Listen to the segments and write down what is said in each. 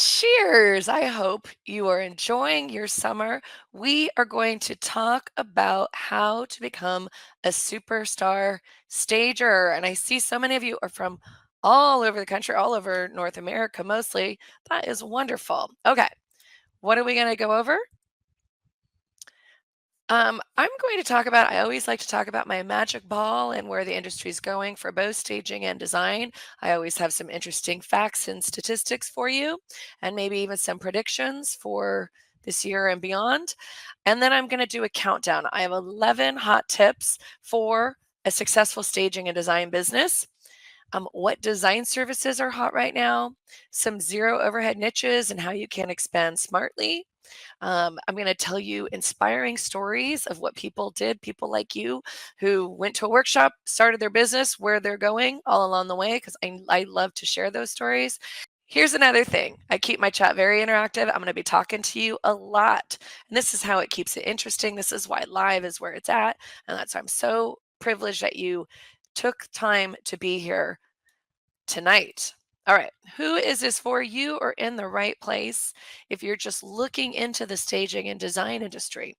Cheers! I hope you are enjoying your summer. We are going to talk about how to become a superstar stager. And I see so many of you are from all over the country, all over North America mostly. That is wonderful. Okay, what are we going to go over? I'm going to talk about, I always like to talk about my magic ball and where the industry is going for both staging and design. I always have some interesting facts and statistics for you, and maybe even some predictions for this year and beyond. And then I'm going to do a countdown. I have 11 hot tips for a successful staging and design business. What design services are hot right now, some zero overhead niches and how you can expand smartly. I'm going to tell you inspiring stories of what people did, people like you who went to a workshop, started their business, where they're going all along the way, because I love to share those stories. Here's another thing. I keep my chat very interactive. I'm going to be talking to you a lot. And this is how it keeps it interesting. This is why live is where it's at. And that's why I'm so privileged that you took time to be here tonight. All right, who is this for? You are in the right place if you're just looking into the staging and design industry.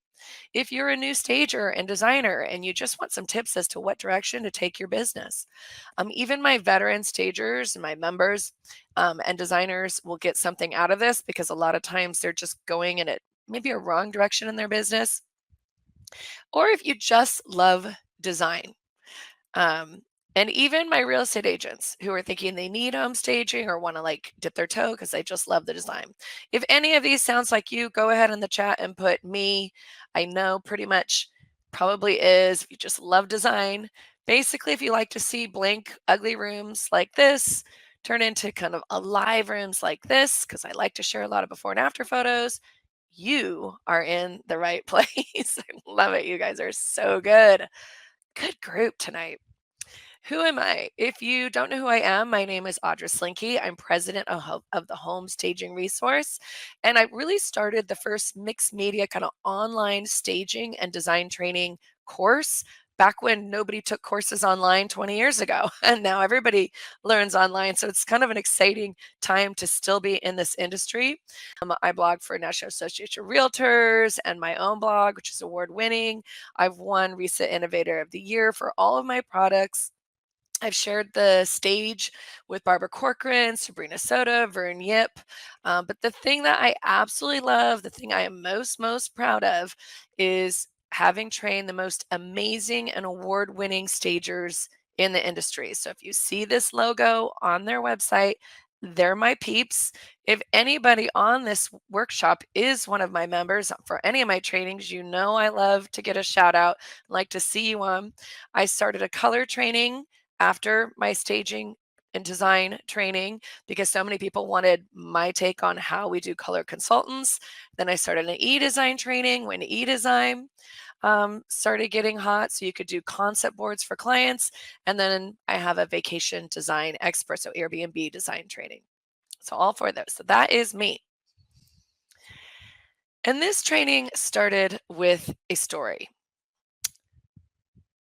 If you're a new stager and designer and you just want some tips as to what direction to take your business, even my veteran stagers and my members and designers will get something out of this because a lot of times they're just going in maybe a wrong direction in their business. Or if you just love design, um, and even my real estate agents who are thinking they need home staging or want to like dip their toe because they just love the design. If any of these sounds like you, go ahead in the chat and put me. I know pretty much probably is. If you just love design, basically, if you like to see blank, ugly rooms like this turn into kind of alive rooms like this, because I like to share a lot of before and after photos, you are in the right place. I love it. You guys are so good. Good group tonight. Who am I? If you don't know who I am, my name is Audra Slinky. I'm president of the Home Staging Resource. And I really started the first mixed media kind of online staging and design training course back when nobody took courses online 20 years ago. And now everybody learns online. So it's kind of an exciting time to still be in this industry. I blog for National Association of Realtors and my own blog, which is award winning. I've won Recent Innovator of the Year for all of my products. I've shared the stage with Barbara Corcoran, Sabrina Soto, Vern Yip. But the thing that I absolutely love, the thing I am most proud of, is having trained the most amazing and award winning stagers in the industry. So if you see this logo on their website, they're my peeps. If anybody on this workshop is one of my members for any of my trainings, you know I love to get a shout out, like to see you on. I started a color training after my staging and design training because so many people wanted my take on how we do color consultants. Then I started an e-design training when e-design started getting hot, so you could do concept boards for clients. And then I have a vacation design expert, so Airbnb design training. So all four of those. So that is me. And this training started with a story.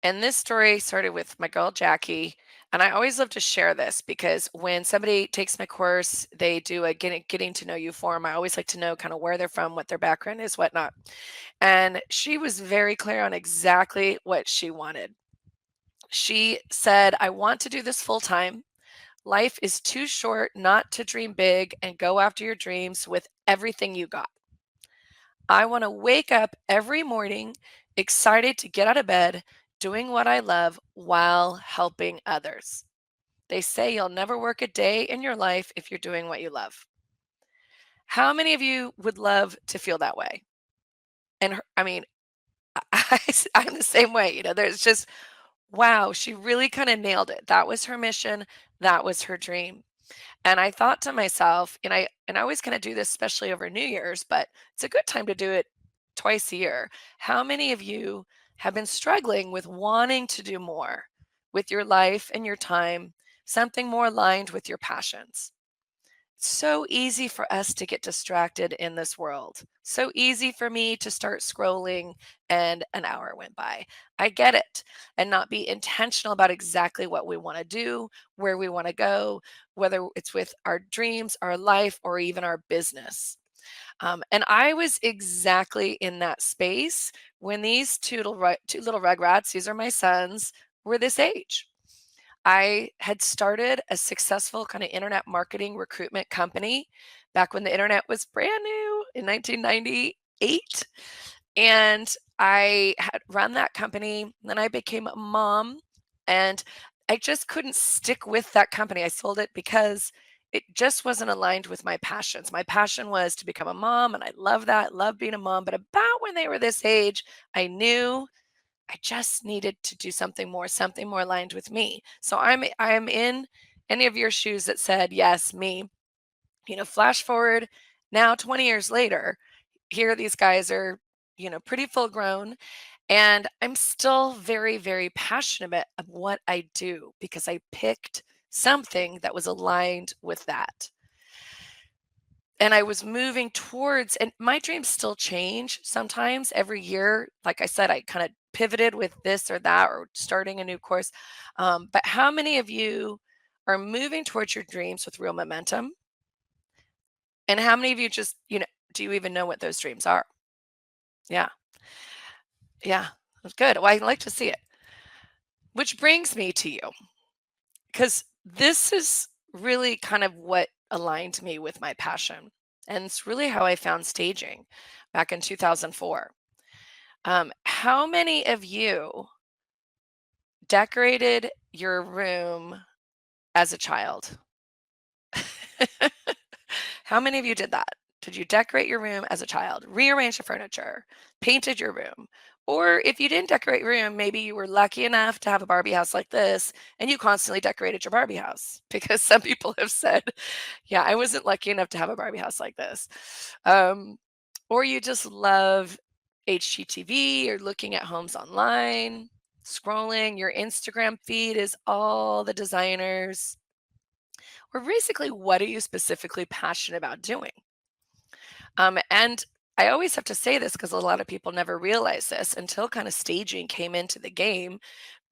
And this story started with my girl, Jackie. And I always love to share this because when somebody takes my course, they do a getting to know you form. I always like to know kind of where they're from, what their background is, whatnot. And she was very clear on exactly what she wanted. She said, I want to do this full time. Life is too short not to dream big and go after your dreams with everything you got. I want to wake up every morning excited to get out of bed, doing what I love while helping others. They say you'll never work a day in your life if you're doing what you love. How many of you would love to feel that way? And I mean, I'm the same way. There's just, wow, she really kind of nailed it. That was her mission. That was her dream. And I thought to myself, and I always kind of do this, especially over New Year's, but it's a good time to do it twice a year. How many of you have been struggling with wanting to do more with your life and your time, something more aligned with your passions? so easy for us to get distracted in this world. So easy for me to start scrolling and an hour went by. I get it. And not be intentional about exactly what we want to do, where we want to go, whether it's with our dreams, our life, or even our business. And I was exactly in that space when these two little rugrats, these are my sons, were this age. I had started a successful kind of internet marketing recruitment company back when the internet was brand new in 1998. And I had run that company. Then I became a mom and I just couldn't stick with that company. I sold it because it just wasn't aligned with my passions. My passion was to become a mom, and I love that, love being a mom. But about when they were this age, I knew I just needed to do something more aligned with me. So I'm in any of your shoes that said, yes, me. Flash forward now 20 years later, here these guys are, pretty full grown. And I'm still very, very passionate of what I do because I picked something that was aligned with that. And I was moving towards, and my dreams still change sometimes every year. Like I said, I kind of pivoted with this or that or starting a new course. But how many of you are moving towards your dreams with real momentum? And how many of you just, do you even know what those dreams are? Yeah. Yeah. That's good. Well, I like to see it. Which brings me to you, because this is really kind of what aligned me with my passion. And it's really how I found staging back in 2004. How many of you decorated your room as a child? How many of you did that? Did you decorate your room as a child? Rearrange the furniture, painted your room? Or if you didn't decorate your room, maybe you were lucky enough to have a Barbie house like this and you constantly decorated your Barbie house because some people have said, yeah, I wasn't lucky enough to have a Barbie house like this. Um, or you just love HGTV or looking at homes online, scrolling. Your Instagram feed is all the designers. Or basically, what are you specifically passionate about doing? And I always have to say this because a lot of people never realize this until kind of staging came into the game.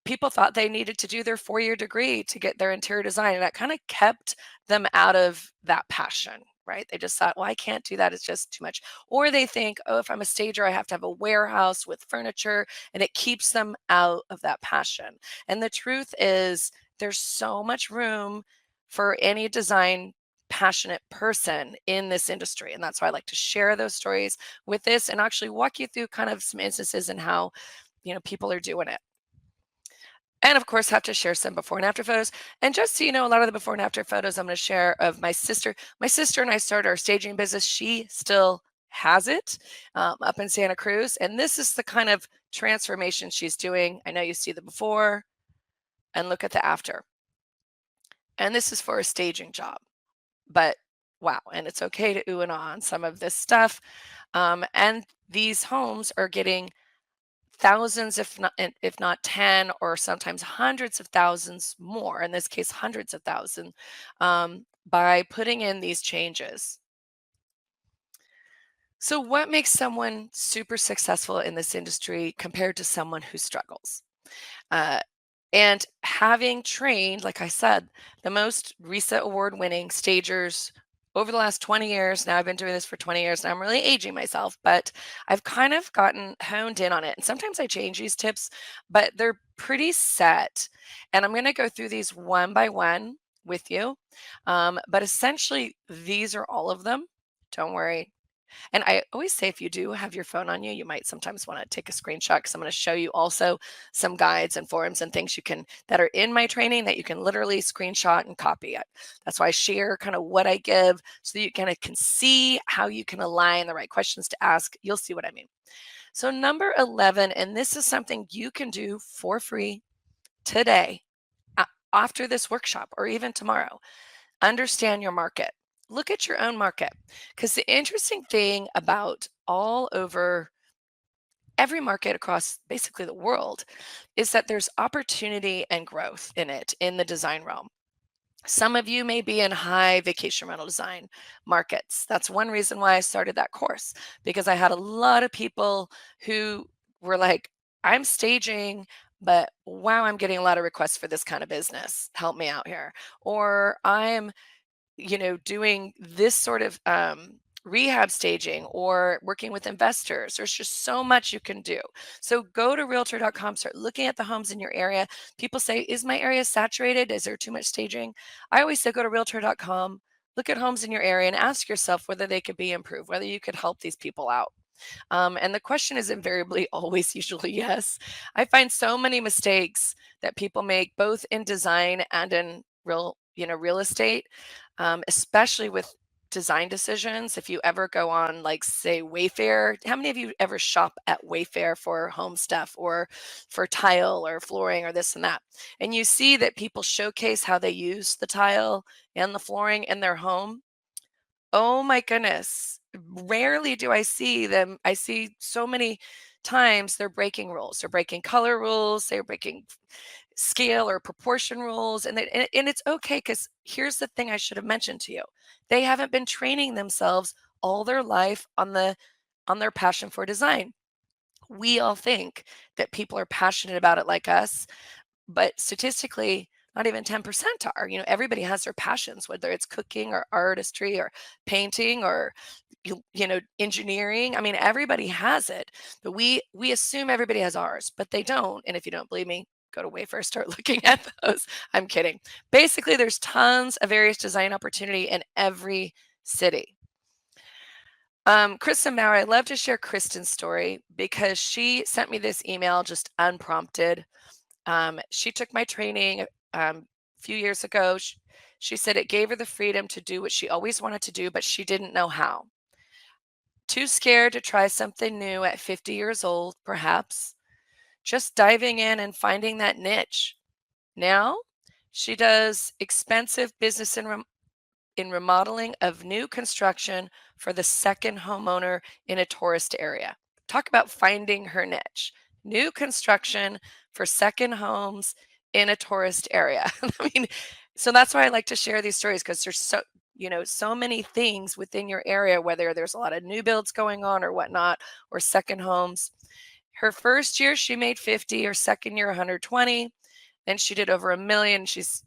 People thought they needed to do their 4-year degree to get their interior design, and that kind of kept them out of that passion, right? They just thought, well, I can't do that. It's just too much. Or they think, oh, if I'm a stager, I have to have a warehouse with furniture, and it keeps them out of that passion. And the truth is, there's so much room for any design passionate person in this industry. And that's why I like to share those stories with this and actually walk you through kind of some instances and how, people are doing it. And of course, have to share some before and after photos. And just so you know, a lot of the before and after photos I'm going to share of my sister. My sister and I started our staging business. She still has it up in Santa Cruz. And this is the kind of transformation she's doing. I know you see the before and look at the after. And this is for a staging job. But wow, and it's okay to ooh and ah on some of this stuff. And these homes are getting thousands, if not 10, or sometimes hundreds of thousands more. In this case, hundreds of thousands, by putting in these changes. So, what makes someone super successful in this industry compared to someone who struggles? Uh, And having trained, like I said, the most recent award winning stagers over the last 20 years, now I've been doing this for 20 years and I'm really aging myself, but I've kind of gotten honed in on it. And sometimes I change these tips, but they're pretty set. And I'm going to go through these one by one with you. But essentially, these are all of them. Don't worry, and I always say if you do have your phone on you, you might sometimes want to take a screenshot because I'm going to show you also some guides and forums and things you can that are in my training that you can literally screenshot and copy it. That's why I share kind of what I give so that you kind of can see how you can align the right questions to ask. You'll see what I mean. So number 11, and this is something you can do for free today after this workshop or even tomorrow. Understand your market. Look at your own market. Because the interesting thing about all over every market across basically the world is that there's opportunity and growth in it in the design realm. Some of you may be in high vacation rental design markets. That's one reason why I started that course, because I had a lot of people who were like, I'm staging, but wow, I'm getting a lot of requests for this kind of business. Help me out here. Or I'm, doing this sort of rehab staging or working with investors. There's just so much you can do. So go to realtor.com, start looking at the homes in your area. People say, is my area saturated? Is there too much staging? I always say, go to realtor.com, look at homes in your area and ask yourself whether they could be improved, whether you could help these people out. And the question is invariably always usually yes. I find so many mistakes that people make both in design and in real estate, especially with design decisions. If you ever go on, like, say, Wayfair, how many of you ever shop at Wayfair for home stuff or for tile or flooring or this and that? And you see that people showcase how they use the tile and the flooring in their home. Oh my goodness. Rarely do I see them. I see so many times they're breaking rules. They're breaking color rules. They're breaking scale or proportion rules. And it's okay, because here's the thing I should have mentioned to you. They haven't been training themselves all their life on their passion for design. We all think that people are passionate about it like us, but statistically, not even 10% are. Everybody has their passions, whether it's cooking or artistry or painting or engineering. I mean, everybody has it, but we assume everybody has ours, but they don't. And if you don't believe me, go to Wayfair, start looking at those. I'm kidding. Basically, there's tons of various design opportunity in every city. Kristen Maurer, I love to share Kristen's story because she sent me this email just unprompted. She took my training a few years ago. She said it gave her the freedom to do what she always wanted to do, but she didn't know how. Too scared to try something new at 50 years old, perhaps. Just diving in and finding that niche. Now, she does expensive business in remodeling of new construction for the second homeowner in a tourist area. Talk about finding her niche. New construction for second homes in a tourist area. I mean, so that's why I like to share these stories, because there's so many things within your area, whether there's a lot of new builds going on or whatnot, or second homes. Her first year, she made 50, her second year, 120. Then she did over 1 million. She's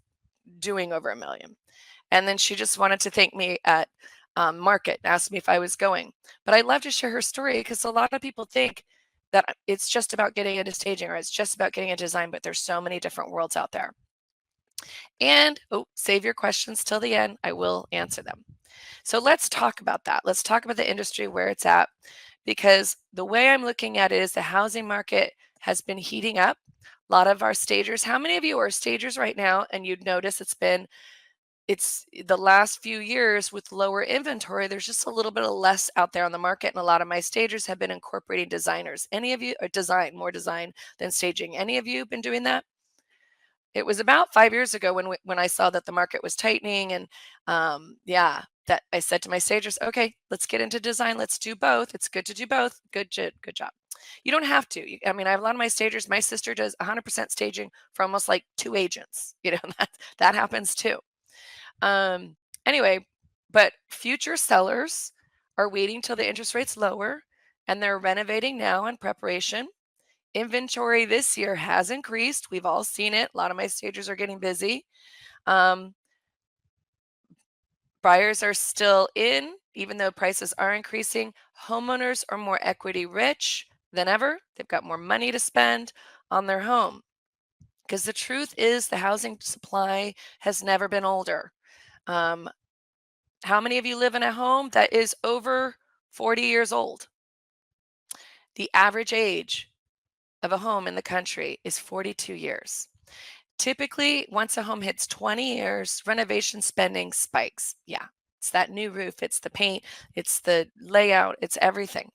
doing over 1 million. And then she just wanted to thank me at market and asked me if I was going. But I love to share her story because a lot of people think that it's just about getting into staging or it's just about getting into design, but there's so many different worlds out there. And save your questions till the end. I will answer them. So let's talk about that. Let's talk about the industry, where it's at, because the way I'm looking at it is the housing market has been heating up. A lot of our stagers, how many of you are stagers right now? And you'd notice it's the last few years with lower inventory, there's just a little bit of less out there on the market. And a lot of my stagers have been incorporating designers. Any of you, or more design than staging? Any of you been doing that? It was about 5 years ago when I saw that the market was tightening, and yeah, that I said to my stagers, okay, let's get into design. Let's do both. It's good to do both. Good job. You don't have to. I mean, I have a lot of my stagers. My sister does 100% staging for almost like 2 agents. That happens too. Um, anyway, but future sellers are waiting till the interest rates lower, and they're renovating now in preparation. Inventory this year has increased. We've all seen it. A lot of my stagers are getting busy. Um, Buyers are still in, even though prices are increasing. Homeowners are more equity rich than ever. They've got more money to spend on their home. Because the truth is, the housing supply has never been older. Um, how many of you live in a home that is over 40 years old? The average age of a home in the country is 42 years. Typically, once a home hits 20 years, renovation spending spikes. Yeah, it's that new roof, it's the paint, it's the layout, it's everything.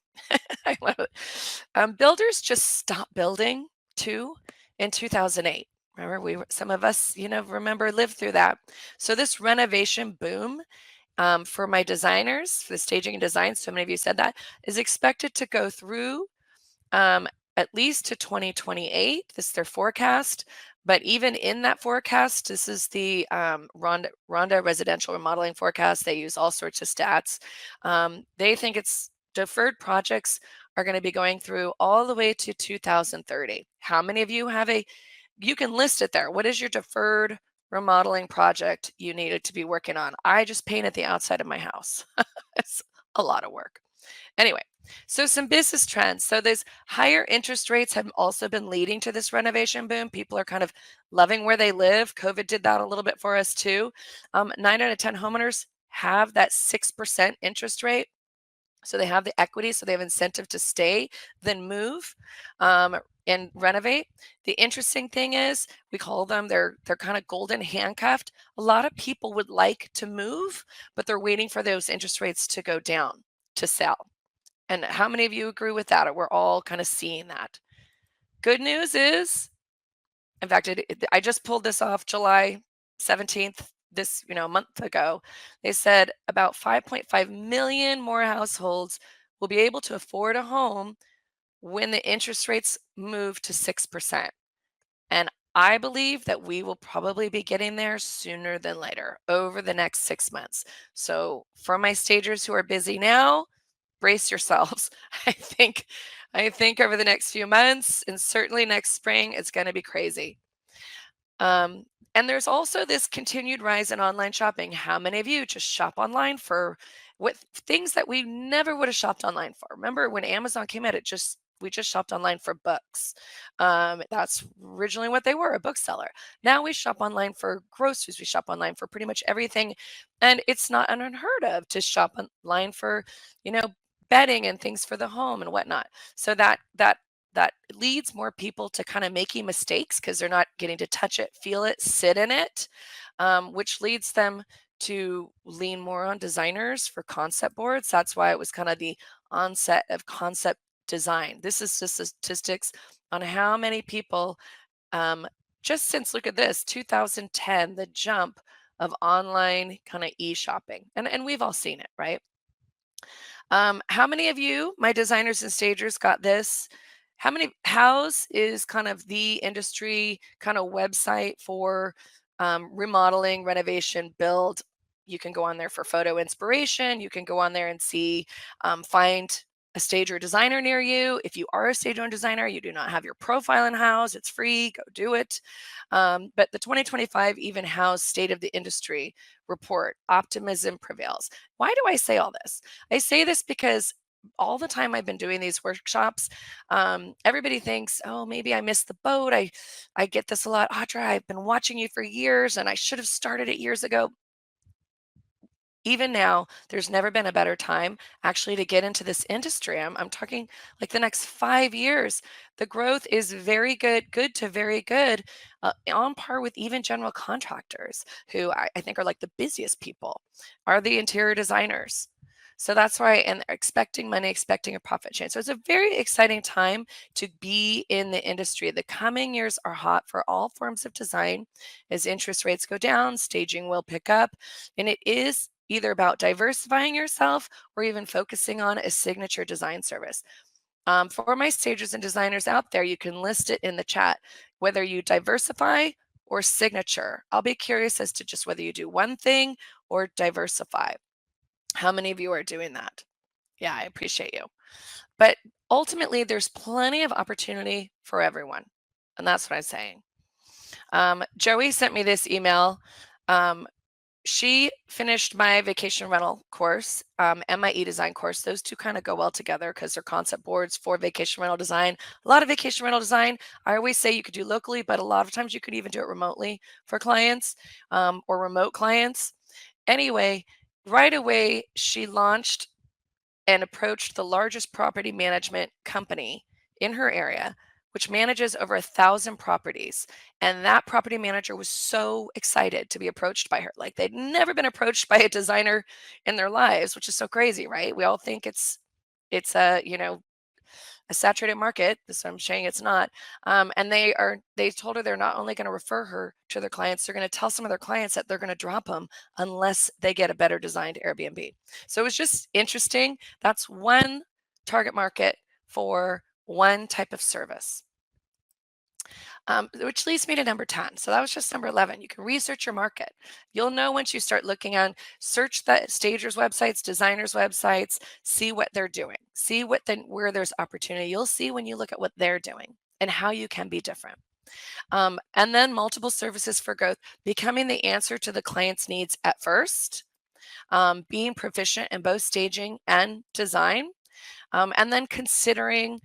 I love it. Builders just stopped building too in 2008. Remember, some of us, remember, lived through that. So this renovation boom, for my designers, for the staging and design, so many of you said that, is expected to go through um, at least to 2028. This is their forecast. But even in that forecast, this is the Rhonda Residential Remodeling Forecast. They use all sorts of stats. They think it's deferred projects are going to be going through all the way to 2030. How many of you have you can list it there. What is your deferred remodeling project you needed to be working on? I just painted the outside of my house. It's a lot of work. Anyway, so some business trends. So those higher interest rates have also been leading to this renovation boom. People are kind of loving where they live. COVID did that a little bit for us too. 9 out of 10 homeowners have that 6% interest rate. So they have the equity, so they have incentive to stay, then move, and renovate. The interesting thing is, we call them they're kind of golden handcuffed. A lot of people would like to move, but they're waiting for those interest rates to go down to sell. And how many of you agree with that? Or we're all kind of seeing that. Good news is, in fact, I just pulled this off July 17th, this, a month ago. They said about 5.5 million more households will be able to afford a home when the interest rates move to 6%. And I believe that we will probably be getting there sooner than later over the next 6 months. So for my stagers who are busy now, brace yourselves. I think over the next few months and certainly next spring, it's going to be crazy. And there's also this continued rise in online shopping. How many of you just shop online for things that we never would have shopped online for? Remember when Amazon came out, we just shopped online for books. That's originally what they were, a bookseller. Now we shop online for groceries. We shop online for pretty much everything. And it's not unheard of to shop online for, you know, bedding and things for the home and whatnot. So that leads more people to kind of making mistakes because they're not getting to touch it, feel it, sit in it, which leads them to lean more on designers for concept boards. That's why it was kind of the onset of concept design. This is just statistics on how many people, just since, look at this, 2010, the jump of online kind of e-shopping. And we've all seen it, right? How many of you, my designers and stagers, got this? House is kind of the industry kind of website for remodeling, renovation, build. You can go on there for photo inspiration. You can go on there and see, find a stager or designer near you. If you are a stager or designer, you do not have your profile in house, it's free, go do it. But the 2025 Even House State of the Industry report, optimism prevails. Why do I say all this? I say this because all the time I've been doing these workshops, everybody thinks, oh, maybe I missed the boat. I get this a lot. Audra, I've been watching you for years and I should have started it years ago. Even now, there's never been a better time actually to get into this industry. I'm talking like the next 5 years. The growth is very good to very good, on par with even general contractors, who I think are like the busiest people, are the interior designers. So that's why, and expecting money, expecting a profit change. So it's a very exciting time to be in the industry. The coming years are hot for all forms of design. As interest rates go down, staging will pick up, and it is either about diversifying yourself or even focusing on a signature design service. For my stagers and designers out there, you can list it in the chat, whether you diversify or signature. I'll be curious as to just whether you do one thing or diversify. How many of you are doing that? Yeah, I appreciate you. But ultimately, there's plenty of opportunity for everyone. And that's what I'm saying. Joey sent me this email. She finished my vacation rental course, and my e-design course. Those two kind of go well together because they're concept boards for vacation rental design. A lot of vacation rental design, I always say you could do locally, but a lot of times you could even do it remotely for clients, or remote clients. Anyway, right away, she launched and approached the largest property management company in her area, which manages over 1,000 properties. And that property manager was so excited to be approached by her. Like, they'd never been approached by a designer in their lives, which is so crazy, right? We all think it's a saturated market. So I'm saying it's not. And they told her they're not only going to refer her to their clients, they're going to tell some of their clients that they're going to drop them unless they get a better designed Airbnb. So it was just interesting. That's one target market for one type of service. Which leads me to number 10. So that was just number 11. You can research your market. You'll know once you start looking on, search the stagers' websites, designers' websites, see what they're doing, see where there's opportunity. You'll see when you look at what they're doing and how you can be different. And then multiple services for growth, becoming the answer to the client's needs at first, being proficient in both staging and design, and then considering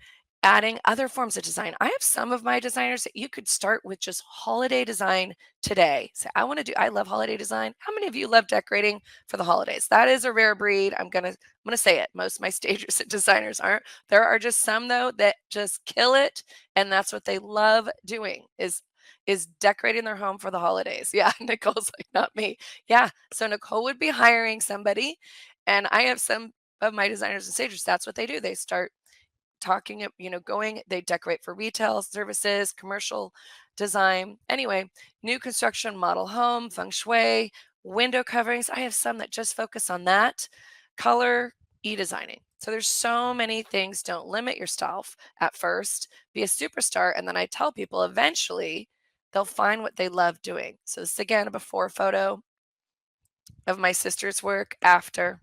adding other forms of design. I have some of my designers that you could start with just holiday design today. Say, I love holiday design. How many of you love decorating for the holidays? That is a rare breed. I'm gonna say it. Most of my stagers and designers aren't. There are just some though that just kill it, and that's what they love doing is decorating their home for the holidays. Yeah, Nicole's like, not me. Yeah, so Nicole would be hiring somebody, and I have some of my designers and stagers, that's what they do. They start talking, they decorate for retail services, commercial design. Anyway, new construction, model home, feng shui, window coverings. I have some that just focus on that, color, e-designing. So there's so many things. Don't limit yourself at first. Be a superstar. And then I tell people eventually they'll find what they love doing. So this is again a before photo of my sister's work after.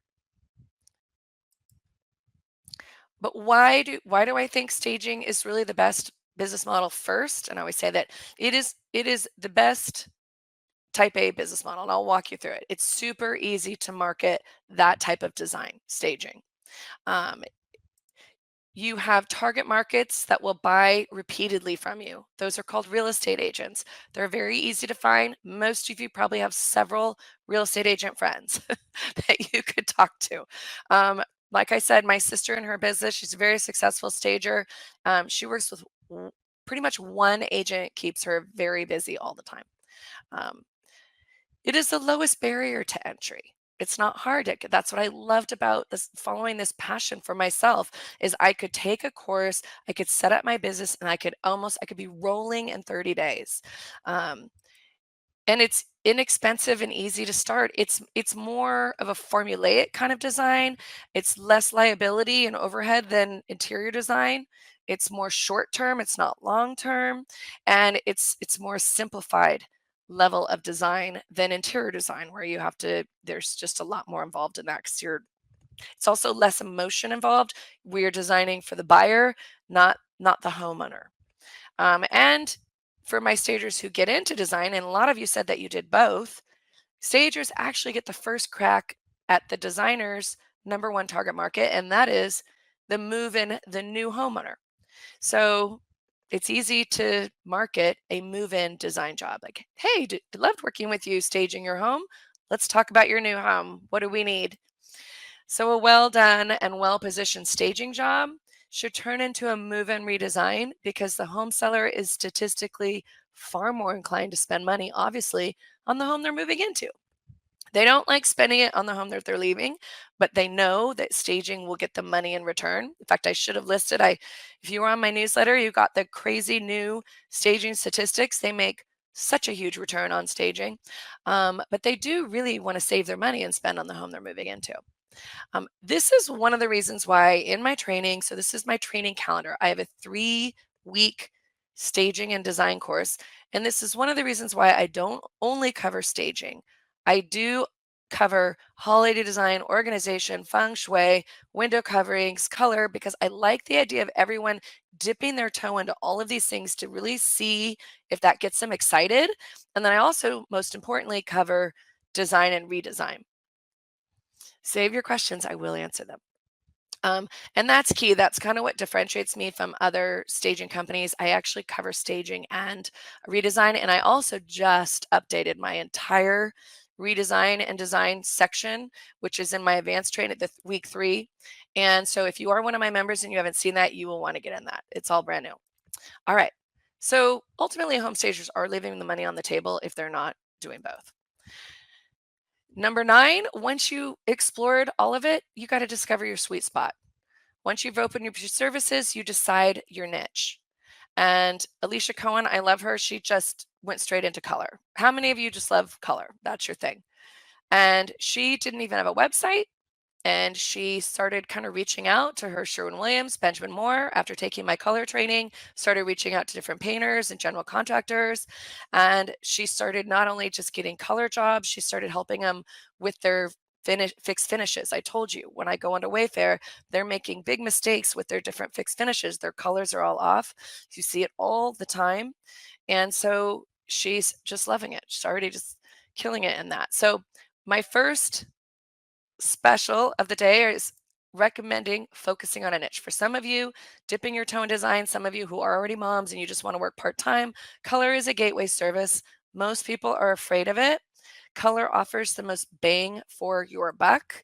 But why do I think staging is really the best business model first? And I always say that it is the best type A business model, and I'll walk you through it. It's super easy to market that type of design, staging. Um, you have target markets that will buy repeatedly from you. Those are called real estate agents. They're very easy to find. Most of you probably have several real estate agent friends that you could talk to. Um, like I said, my sister in her business, she's a very successful stager. She works with pretty much one agent, keeps her very busy all the time. Um, it is the lowest barrier to entry. It's not hard. That's what I loved about this, following this passion for myself, is I could take a course, I could set up my business, and I could be rolling in 30 days. Um, and it's inexpensive and easy to start. It's more of a formulaic kind of design. It's less liability and overhead than interior design. It's more short term, it's not long term, and it's more simplified level of design than interior design, where there's just a lot more involved in that, because it's also less emotion involved. We're designing for the buyer, not the homeowner. And for my stagers who get into design, and a lot of you said that you did both, stagers actually get the first crack at the designer's number one target market, and that is the move in, the new homeowner. So it's easy to market a move in design job. Like, hey, loved working with you staging your home. Let's talk about your new home. What do we need? So a well done and well positioned staging job should turn into a move-in redesign, because the home seller is statistically far more inclined to spend money, obviously, on the home they're moving into. They don't like spending it on the home that they're leaving, but they know that staging will get them money in return. In fact, I should have listed, if you were on my newsletter, you got the crazy new staging statistics. They make such a huge return on staging, but they do really want to save their money and spend on the home they're moving into. This is one of the reasons why in my training, so this is my training calendar, I have a 3-week staging and design course. And this is one of the reasons why I don't only cover staging. I do cover holiday design, organization, feng shui, window coverings, color, because I like the idea of everyone dipping their toe into all of these things to really see if that gets them excited. And then I also, most importantly, cover design and redesign. Save your questions, I will answer them. And that's key. That's kind of what differentiates me from other staging companies. I actually cover staging and redesign, and I also just updated my entire redesign and design section, which is in my advanced train at the week 3. And so if you are one of my members and you haven't seen that, you will want to get in that. It's all brand new. All right. So ultimately, home stagers are leaving the money on the table if they're not doing both. Number 9, once you explored all of it, you got to discover your sweet spot. Once you've opened your services, you decide your niche. And Alicia Cohen, I love her. She just went straight into color. How many of you just love color? That's your thing. And she didn't even have a website. And she started kind of reaching out to her Sherwin-Williams, Benjamin Moore, after taking my color training, started reaching out to different painters and general contractors. And she started not only just getting color jobs, she started helping them with their fixed finishes. I told you when I go onto Wayfair, they're making big mistakes with their different fixed finishes. Their colors are all off. You see it all the time. And so she's just loving it. She's already just killing it in that. So my first special of the day is recommending focusing on a niche. For some of you, dipping your toe in design, some of you who are already moms and you just want to work part-time, color is a gateway service. Most people are afraid of it. Color offers the most bang for your buck.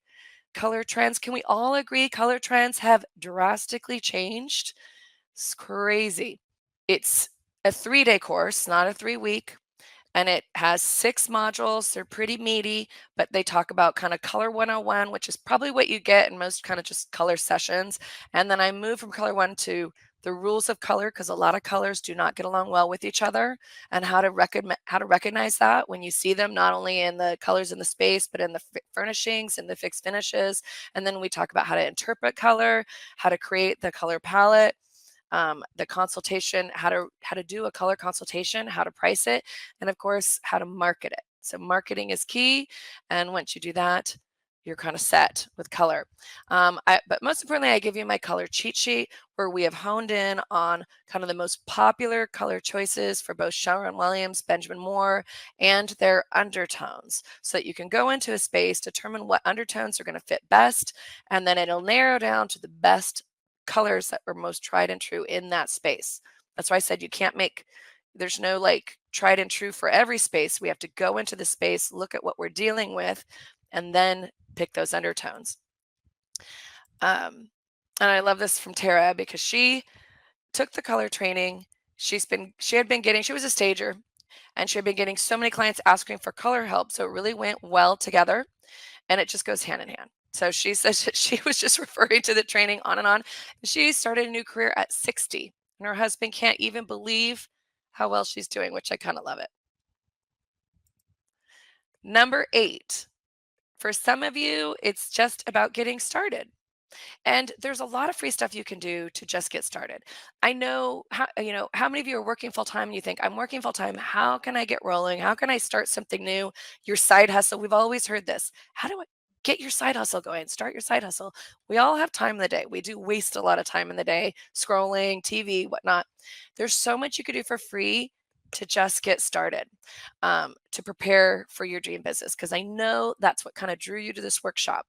Color trends, can we all agree color trends have drastically changed? It's crazy. It's a 3-day course, not a 3-week, and it has 6 modules. They're pretty meaty, but they talk about kind of color 101, which is probably what you get in most kind of just color sessions. And then I moved from color 1 to the rules of color because a lot of colors do not get along well with each other, and how to recognize that when you see them, not only in the colors in the space, but in the furnishings and the fixed finishes. And then we talk about how to interpret color, how to create the color palette, the consultation, how to do a color consultation, how to price it, and of course, how to market it. So marketing is key, and once you do that, you're kind of set with color. But most importantly, I give you my color cheat sheet where we have honed in on kind of the most popular color choices for both Sherwin-Williams, Benjamin Moore, and their undertones, so that you can go into a space, determine what undertones are going to fit best, and then it'll narrow down to the best colors that were most tried and true in that space. That's why I said you can't make, there's no like tried and true for every space. We have to go into the space, look at what we're dealing with, and then pick those undertones. And I love this from Tara because she took the color training. She was a stager, and she had been getting so many clients asking for color help. So it really went well together, and it just goes hand in hand. So she says that she was just referring to the training on and on. She started a new career at 60, and her husband can't even believe how well she's doing, which I kind of love it. Number 8, for some of you, it's just about getting started. And there's a lot of free stuff you can do to just get started. I know how many of you are working full time and you think, I'm working full time. How can I get rolling? How can I start something new? Your side hustle. We've always heard this. How do I get your side hustle going? Start your side hustle. We all have time in the day. We do waste a lot of time in the day scrolling, TV, whatnot. There's so much you could do for free to just get started, to prepare for your dream business, because I know that's what kind of drew you to this workshop.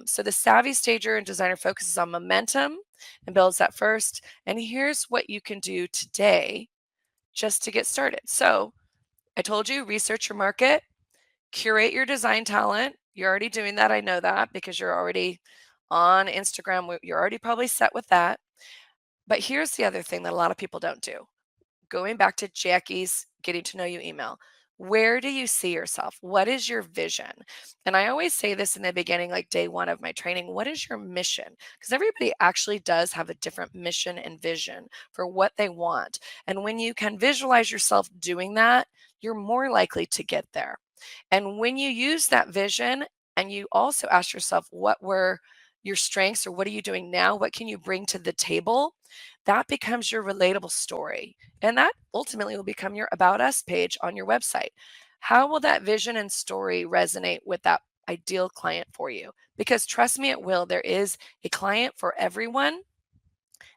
So the Savvy Stager and Designer focuses on momentum and builds that first. And here's what you can do today just to get started. So I told you, research your market, curate your design talent. You're already doing that. I know that because you're already on Instagram. You're already probably set with that. But here's the other thing that a lot of people don't do. Going back to Jackie's getting to know you email, where do you see yourself? What is your vision? And I always say this in the beginning, like day 1 of my training, what is your mission? Because everybody actually does have a different mission and vision for what they want. And when you can visualize yourself doing that, you're more likely to get there. And when you use that vision and you also ask yourself, what were your strengths, or what are you doing now? What can you bring to the table? That becomes your relatable story. And that ultimately will become your About Us page on your website. How will that vision and story resonate with that ideal client for you? Because trust me, it will. There is a client for everyone,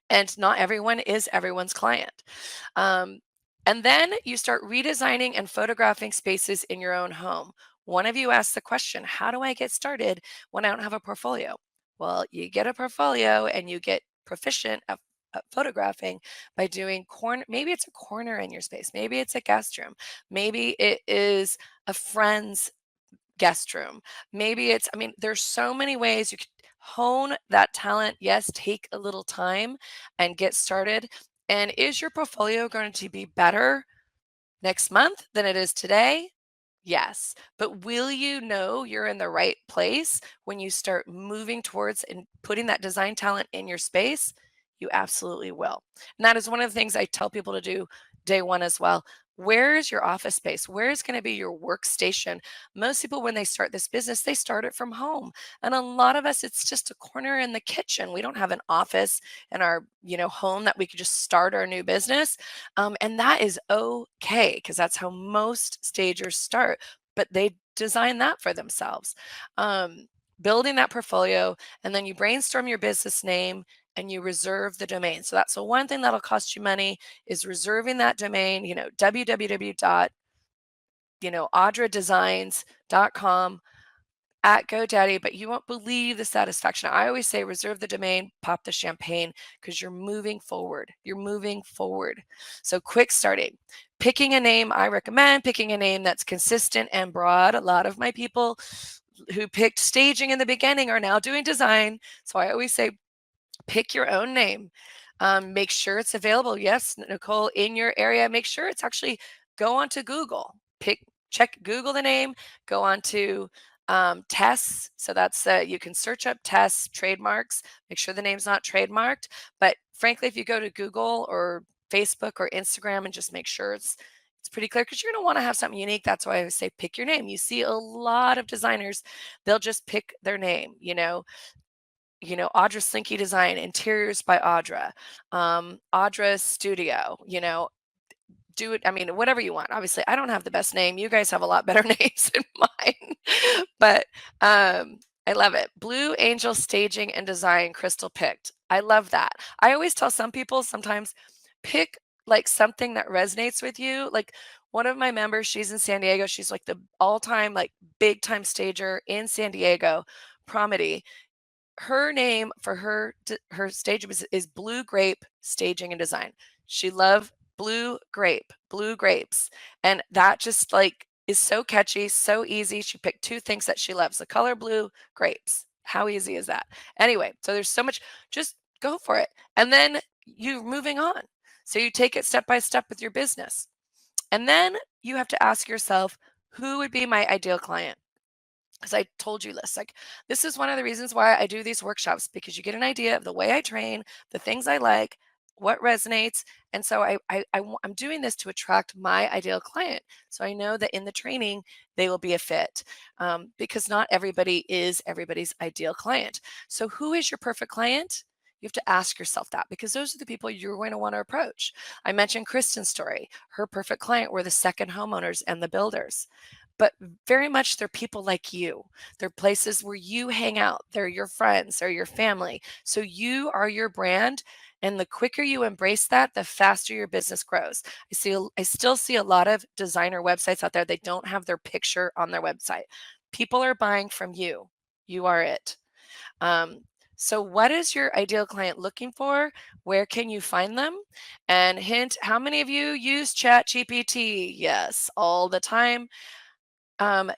and not everyone is everyone's client. Um, and then you start redesigning and photographing spaces in your own home. One of you asked the question, how do I get started when I don't have a portfolio? Well, you get a portfolio and you get proficient at photographing by doing corner. Maybe it's a corner in your space. Maybe it's a guest room. Maybe it is a friend's guest room. Maybe it's, I mean, there's so many ways you could hone that talent. Yes, take a little time and get started. And is your portfolio going to be better next month than it is today? Yes. But will you know you're in the right place when you start moving towards and putting that design talent in your space? You absolutely will. And that is one of the things I tell people to do day 1 as well. Where is your office space? Where is going to be your workstation? Most people, when they start this business, they start it from home. And a lot of us, it's just a corner in the kitchen. We don't have an office in our, home that we could just start our new business. And that is okay because that's how most stagers start. But they design that for themselves. Um, Building that portfolio, and then you brainstorm your business name and you reserve the domain. So that's the one thing that'll cost you money is reserving that domain, www dot, audradesigns.com at GoDaddy, but you won't believe the satisfaction. I always say reserve the domain, pop the champagne, because you're moving forward. You're moving forward. So quick starting. Picking a name, I recommend picking a name that's consistent and broad. A lot of my people who picked staging in the beginning are now doing design. So I always say pick your own name. Make sure it's available. Yes, Nicole, in your area. Make sure it's actually go onto Google. Check Google the name. Go on to tests. So that's you can search up tests, trademarks. Make sure the name's not trademarked. But frankly, if you go to Google or Facebook or Instagram and just make sure it's pretty clear because you're going to want to have something unique. That's why I always say pick your name. You see a lot of designers, they'll just pick their name, Audra Slinky Design, Interiors by Audra, Audra Studio, do it. I mean, whatever you want. Obviously, I don't have the best name. You guys have a lot better names than mine, but I love it. Blue Angel Staging and Design Crystal picked. I love that. I always tell some people sometimes pick like something that resonates with you. Like one of my members, she's in San Diego. She's like the all-time like big time stager in San Diego, Promedy. Her name for her stage is Blue Grape Staging and Design. She loved blue grapes, and that just like is so catchy, so easy. She picked two things that she loves: the color blue, grapes. How easy is that? Anyway, so there's so much. Just go for it, and then you're moving on. So you take it step by step with your business, and then you have to ask yourself, who would be my ideal client? Because I told you this, like, this is one of the reasons why I do these workshops, because you get an idea of the way I train, the things I like, what resonates. And so I'm doing this to attract my ideal client. So I know that in the training, they will be a fit, because not everybody is everybody's ideal client. So who is your perfect client? You have to ask yourself that, because those are the people you're going to want to approach. I mentioned Kristen's story. Her perfect client were the second homeowners and the builders, but very much they're people like you. They're places where you hang out. They're your friends, they're your family. So you are your brand. And the quicker you embrace that, the faster your business grows. I still see a lot of designer websites out there. They don't have their picture on their website. People are buying from you. You are it. Um, so what is your ideal client looking for? Where can you find them? And hint, how many of you use ChatGPT? Yes, all the time.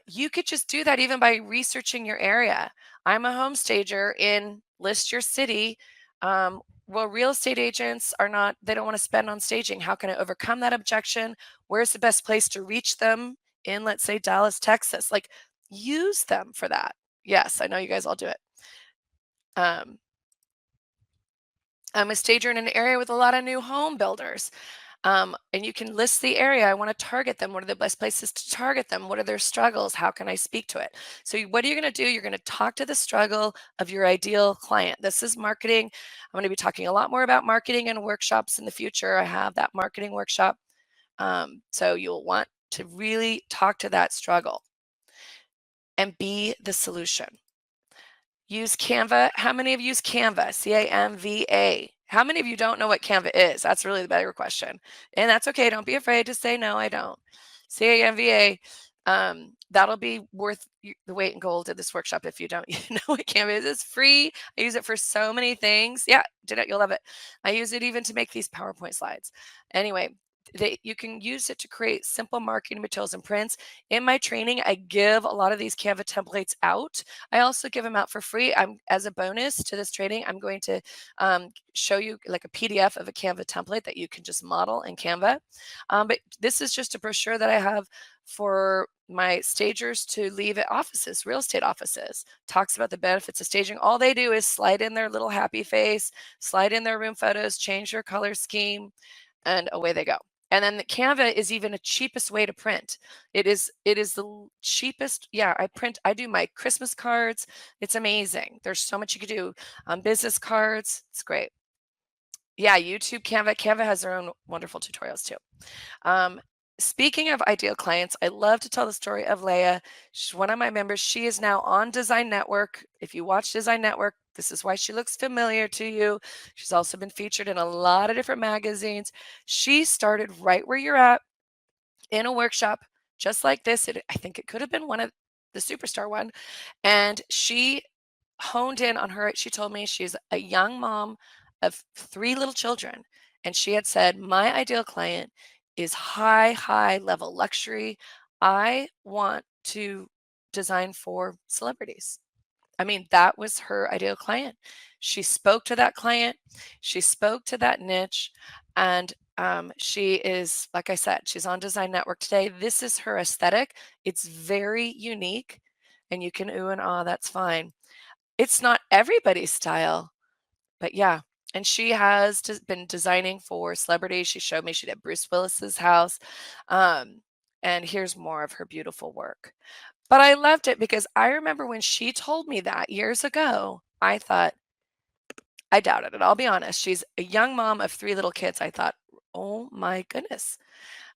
You could just do that even by researching your area. I'm a home stager in list your city. Well, real estate agents are not, they don't want to spend on staging. How can I overcome that objection? Where's the best place to reach them in, let's say, Dallas, Texas? Like, use them for that. Yes, I know you guys all do it. Um, I'm a stager in an area with a lot of new home builders. And you can list the area. I want to target them. What are the best places to target them? What are their struggles? How can I speak to it? So, what are you going to do? You're going to talk to the struggle of your ideal client. This is marketing. I'm going to be talking a lot more about marketing and workshops in the future. I have that marketing workshop. So, you'll want to really talk to that struggle and be the solution. Use Canva. How many of you use Canva? Canva. How many of you don't know what Canva is? That's really the better question. And that's okay. Don't be afraid to say, no, I don't. Canva. That'll be worth the weight in gold at this workshop if you don't know what Canva is. It's free. I use it for so many things. Yeah, did it? You'll love it. I use it even to make these PowerPoint slides. Anyway, you can use it to create simple marketing materials and prints. In my training, I give a lot of these Canva templates out. I also give them out for free. As a bonus to this training, I'm going to show you like a PDF of a Canva template that you can just model in Canva. But this is just a brochure that I have for my stagers to leave at offices, real estate offices. Talks about the benefits of staging. All they do is slide in their little happy face, slide in their room photos, change their color scheme, and away they go. And then the Canva is even a cheapest way to print. It is the cheapest. Yeah, I do my Christmas cards. It's amazing. There's so much you could do. Business cards. It's great. Yeah, YouTube, Canva. Canva has their own wonderful tutorials too. Um, Speaking of ideal clients, I love to tell the story of Leia. She's one of my members. She is now on Design Network. If you watch Design Network, this is why she looks familiar to you. She's also been featured in a lot of different magazines. She started right where you're at in a workshop just like this. I think it could have been one of the Superstar one. And she honed in on her. She told me she's a young mom of 3 little children. And she had said, my ideal client is high level luxury. I want to design for celebrities. I mean, that was her ideal client. She spoke to that client, she spoke to that niche, and she is, like I said, she's on Design Network today. This is her aesthetic. It's very unique, and you can ooh and ah, that's fine. It's not everybody's style, but yeah. And she has been designing for celebrities. She showed me she did Bruce Willis's house. Um, and here's more of her beautiful work. But I loved it because I remember when she told me that years ago, I thought, I doubted it. I'll be honest. She's a young mom of 3 little kids. I thought, oh my goodness.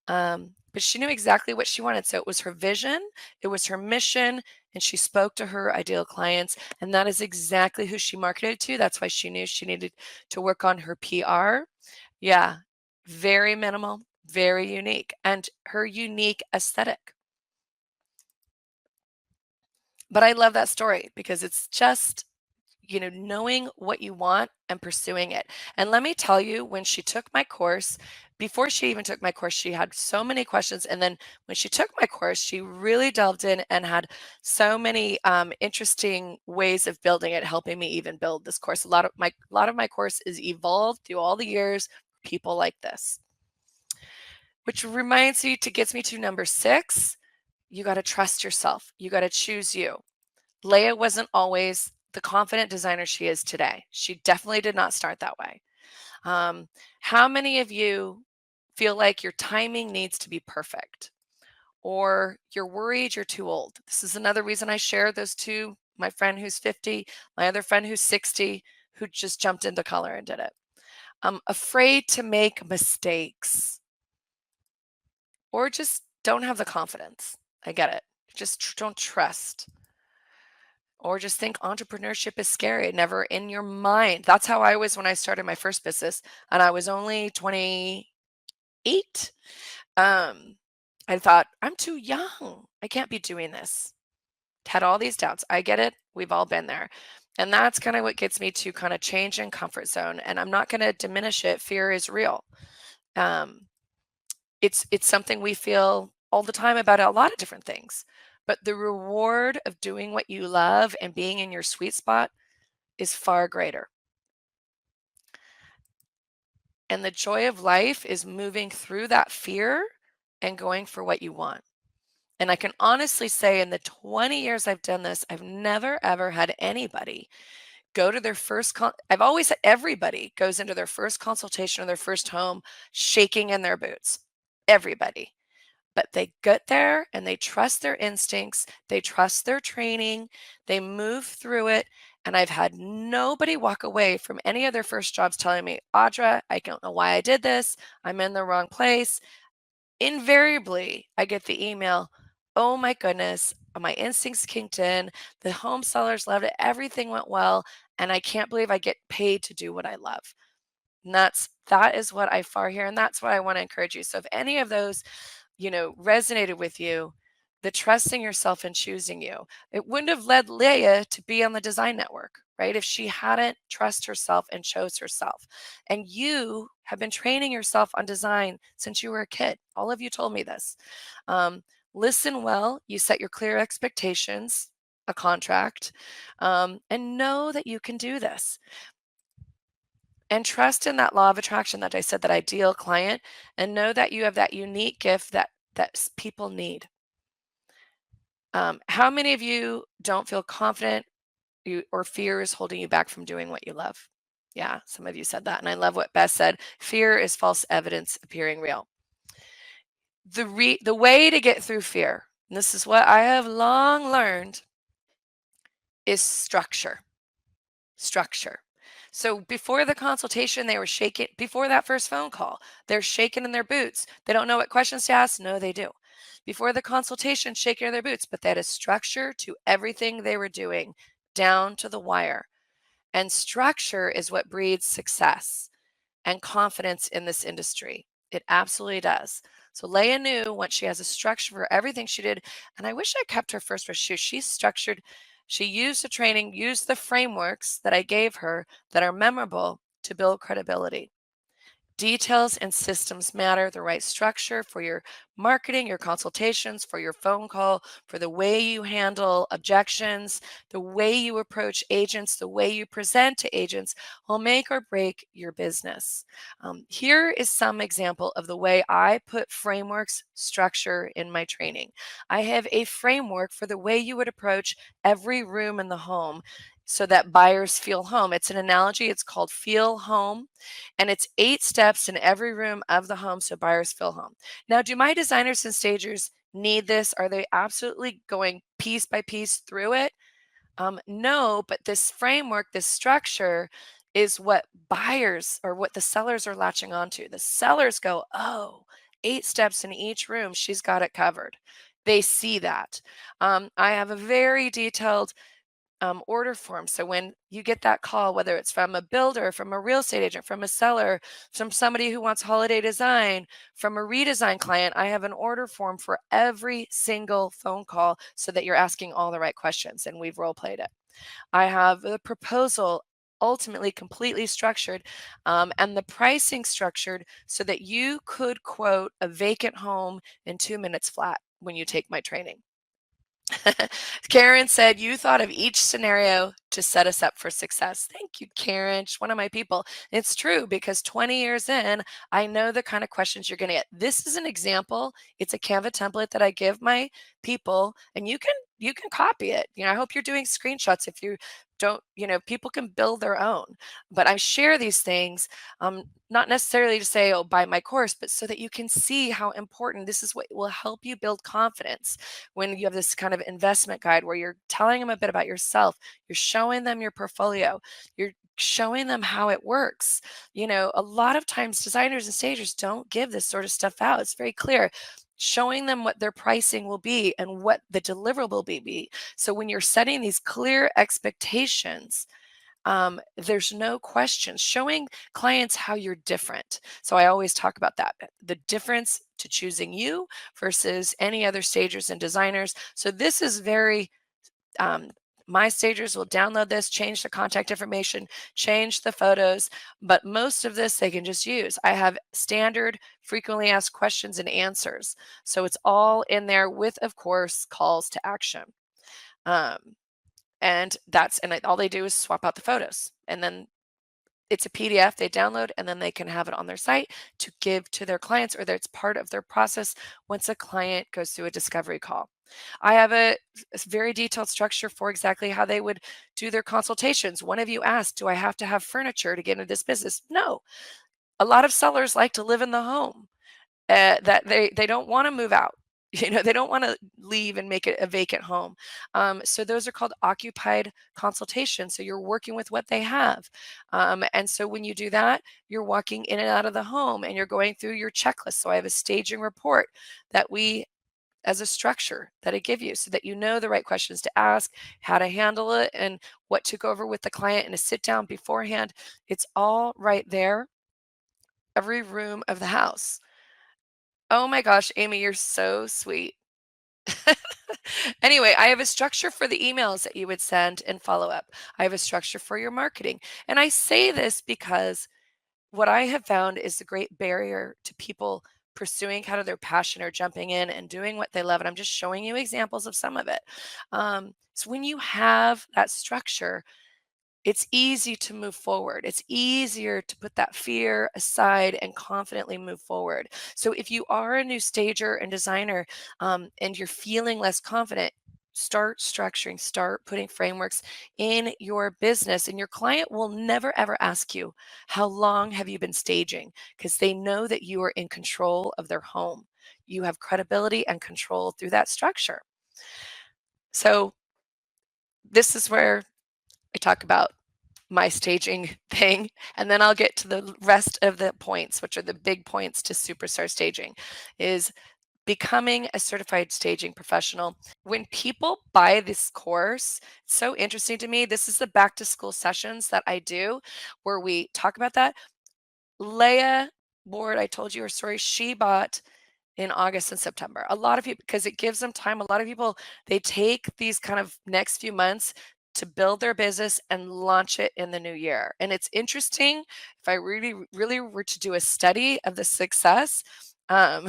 But she knew exactly what she wanted. So it was her vision, it was her mission, and she spoke to her ideal clients. And that is exactly who she marketed to. That's why she knew she needed to work on her PR. Yeah, very minimal, very unique, and her unique aesthetic. But I love that story because it's just, knowing what you want and pursuing it. And let me tell you, when she took my course, before she even took my course, she had so many questions. And then when she took my course, she really delved in and had so many interesting ways of building it, helping me even build this course. A lot of my course is evolved through all the years, people like this. Which reminds me to gets me to number 6. You got to trust yourself. You got to choose you. Leia wasn't always the confident designer she is today. She definitely did not start that way. Um, how many of you feel like your timing needs to be perfect, or you're worried you're too old? This is another reason I share those two, my friend who's 50, my other friend who's 60, who just jumped into color and did it. I'm afraid to make mistakes, or just don't have the confidence. I get it. Just don't trust. Or just think entrepreneurship is scary, never in your mind. That's how I was when I started my first business, and I was only 28. Um, I thought, I'm too young. I can't be doing this. Had all these doubts. I get it. We've all been there. And that's kind of what gets me to kind of change in comfort zone. And I'm not going to diminish it. Fear is real. Um, it's something we feel all the time about a lot of different things. But the reward of doing what you love and being in your sweet spot is far greater. And the joy of life is moving through that fear and going for what you want. And I can honestly say, in the 20 years I've done this, I've never ever had anybody go to their I've always had everybody goes into their first consultation or their first home shaking in their boots. Everybody. But they get there and they trust their instincts, they trust their training, they move through it. And I've had nobody walk away from any of their first jobs telling me, Audra, I don't know why I did this. I'm in the wrong place. Invariably, I get the email, oh my goodness, my instincts kicked in. The home sellers loved it. Everything went well. And I can't believe I get paid to do what I love. And that is what I far hear. And that's what I want to encourage you. So if any of those resonated with you, the trusting yourself and choosing you. It wouldn't have led Leia to be on the Design Network, right? If she hadn't trust herself and chose herself. And you have been training yourself on design since you were a kid. All of you told me this. Um, Listen well. You set your clear expectations, a contract, and know that you can do this. And trust in that law of attraction that I said, that ideal client, and know that you have that unique gift that people need. How many of you don't feel confident, or fear is holding you back from doing what you love? Yeah, some of you said that. And I love what Beth said, fear is false evidence appearing real. The way to get through fear, and this is what I have long learned, is structure. Structure. So before the consultation, they were shaking. Before that first phone call, they're shaking in their boots. They don't know what questions to ask. No, they do. Before the consultation, shaking in their boots, but they had a structure to everything they were doing, down to the wire. And structure is what breeds success and confidence in this industry. It absolutely does. So Leia knew once she has a structure for everything she did, and I wish I kept her first for she's structured. She used the training, used the frameworks that I gave her that are memorable to build credibility. Details and systems matter. The right structure for your marketing, your consultations, for your phone call, for the way you handle objections, the way you approach agents, the way you present to agents will make or break your business. Here is some example of the way I put frameworks, structure in my training. I have a framework for the way you would approach every room in the home so that buyers feel home. It's an analogy. It's called Feel Home, and it's 8 steps in every room of the home so buyers feel home. Now, do my designers and stagers need this? Are they absolutely going piece by piece through it? No, but this framework, this structure is what buyers or what the sellers are latching onto. The sellers go, oh, 8 steps in each room. She's got it covered. They see that. I have a very detailed order form. So when you get that call, whether it's from a builder, from a real estate agent, from a seller, from somebody who wants holiday design, from a redesign client, I have an order form for every single phone call so that you're asking all the right questions, and we've role played it. I have the proposal ultimately completely structured, and the pricing structured so that you could quote a vacant home in 2 minutes flat when you take my training. Karen said, you thought of each scenario to set us up for success. Thank you, Karen. She's one of my people. It's true because 20 years in, I know the kind of questions you're going to get. This is an example. It's a Canva template that I give my people, and you can copy it. I hope you're doing screenshots. If you don't, people can build their own. But I share these things, not necessarily to say, oh, buy my course, but so that you can see how important this is. What will help you build confidence when you have this kind of investment guide where you're telling them a bit about yourself, you're showing them your portfolio, you're showing them how it works. A lot of times designers and stagers don't give this sort of stuff out. It's very clear. Showing them what their pricing will be and what the deliverable will be. So when you're setting these clear expectations, there's no question. Showing clients how you're different. So I always talk about that, the difference to choosing you versus any other stagers and designers. So this is very, um, my stagers will download this, change the contact information, change the photos, but most of this they can just use. I have standard frequently asked questions and answers. So it's all in there with, of course, calls to action. Um, and all they do is swap out the photos, and then it's a PDF they download, and then they can have it on their site to give to their clients, or that it's part of their process once a client goes through a discovery call. I have a very detailed structure for exactly how they would do their consultations. One of you asked, do I have to have furniture to get into this business? No. A lot of sellers like to live in the home, that they don't want to move out. They don't want to leave and make it a vacant home. So those are called occupied consultations. So you're working with what they have. And so when you do that, you're walking in and out of the home and you're going through your checklist. So I have a staging report that we, as a structure that I give you so that you know the right questions to ask, how to handle it, and what to go over with the client and a sit down beforehand. It's all right there, every room of the house. Oh my gosh, Amy, you're so sweet. Anyway, I have a structure for the emails that you would send and follow up. I have a structure for your marketing. And I say this because what I have found is the great barrier to people pursuing kind of their passion or jumping in and doing what they love. And I'm just showing you examples of some of it. So when you have that structure, it's easy to move forward. It's easier to put that fear aside and confidently move forward. So if you are a new stager and designer, and you're feeling less confident, start structuring, start putting frameworks in your business, and your client will never ever ask you, how long have you been staging? Because they know that you are in control of their home. You have credibility and control through that structure. So this is where I talk about my staging thing, and then I'll get to the rest of the points, which are the big points to superstar staging, is becoming a certified staging professional. When people buy this course, it's so interesting to me. This is the back to school sessions that I do where we talk about that. Leah Ward, I told you her story. She bought in August and September. A lot of people, because it gives them time. A lot of people, they take these kind of next few months to build their business and launch it in the new year. And it's interesting if I really were to do a study of the success. Um,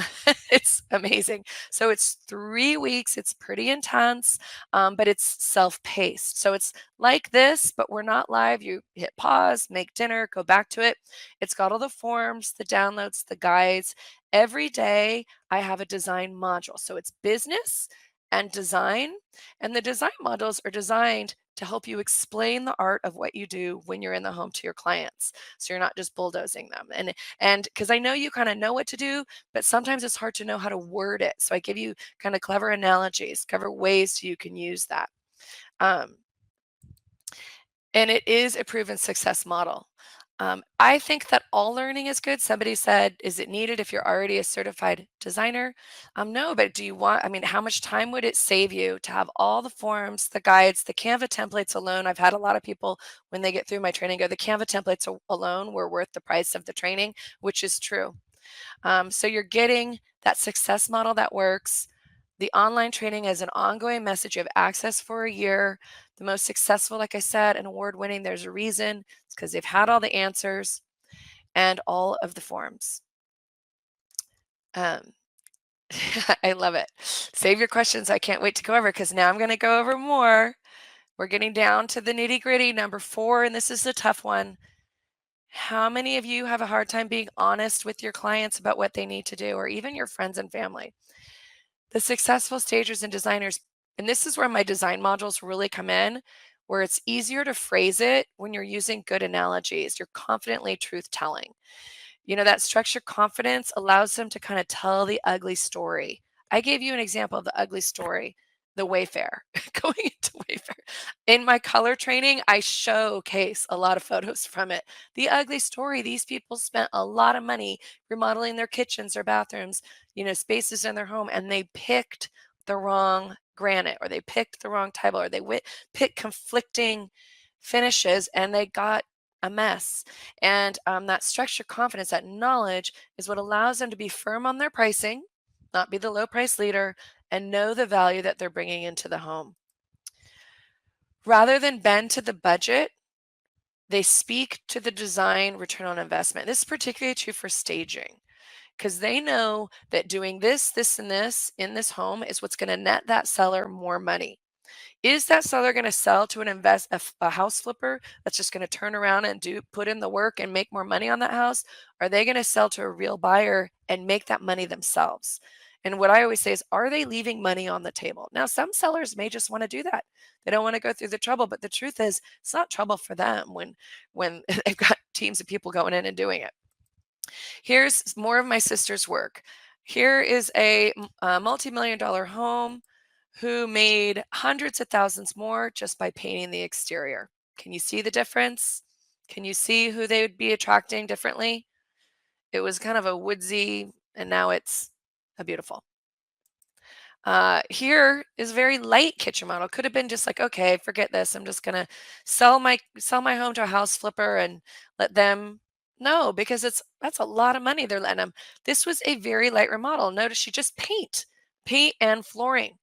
it's amazing. So it's 3 weeks. It's pretty intense, but it's self-paced. So it's like this, but we're not live. You hit pause, make dinner, go back to it. It's got all the forms, the downloads, the guides. Every day I have a design module. So it's business and design. And the design modules are designed to help you explain the art of what you do when you're in the home to your clients. So you're not just bulldozing them. And because I know you kind of know what to do, but sometimes it's hard to know how to word it. So I give you kind of clever analogies, clever ways you can use that. Um, and it is a proven success model. I think that all learning is good. Somebody said, is it needed if you're already a certified designer? No, but do you want, I mean, how much time would it save you to have all the forms, the guides, the Canva templates alone? I've had a lot of people when they get through my training go, the Canva templates alone were worth the price of the training, which is true. So you're getting that success model that works. The online training is an ongoing message. You have access for a year. The most successful, like I said, and award winning, there's a reason. It's because they've had all the answers and all of the forms. Um, I love it. Save your questions. I can't wait to go over because now I'm going to go over more. We're getting down to the nitty gritty. Number 4, and this is the tough one. How many of you have a hard time being honest with your clients about what they need to do, or even your friends and family? The successful stagers and designers, and this is where my design modules really come in, where it's easier to phrase it when you're using good analogies. You're confidently truth telling. You know, that structured confidence allows them to kind of tell the ugly story. I gave you an example of the ugly story, the Wayfair, going into Wayfair. In my color training, I showcase a lot of photos from it. The ugly story, these people spent a lot of money remodeling their kitchens, their bathrooms, you know, spaces in their home, and they picked the wrong granite, or they picked the wrong tile, or they picked conflicting finishes, and they got a mess. And that structured confidence, that knowledge is what allows them to be firm on their pricing, not be the low price leader, and know the value that they're bringing into the home. Rather than bend to the budget, they speak to the design return on investment. This is particularly true for staging because they know that doing this, this, and this in this home is what's going to net that seller more money. Is that seller going to sell to a house flipper that's just going to turn around and put in the work and make more money on that house? Are they going to sell to a real buyer and make that money themselves? And what I always say is, are they leaving money on the table? Now, some sellers may just want to do that. They don't want to go through the trouble, but the truth is, it's not trouble for them when they've got teams of people going in and doing it. Here's more of my sister's work. Here is a multi-million dollar home who made hundreds of thousands more just by painting the exterior. Can you see the difference? Can you see who they would be attracting differently? It was kind of a woodsy, and now it's a beautiful. Here is very light kitchen model. Could have been just like, okay, forget this. I'm just gonna sell my home to a house flipper and let them. No, because that's a lot of money they're letting them. This was a very light remodel. Notice she just paint and flooring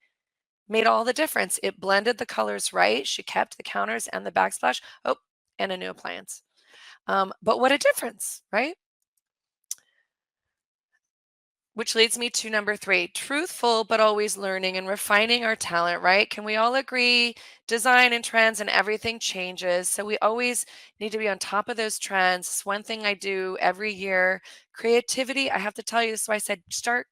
made all the difference. It blended the colors right. She kept the counters and the backsplash. Oh, and a new appliance. But what a difference, right? Which leads me to number 3, truthful, but always learning and refining our talent, right? Can we all agree design and trends and everything changes? So we always need to be on top of those trends. It's one thing I do every year. Creativity, I have to tell you, this is why I said start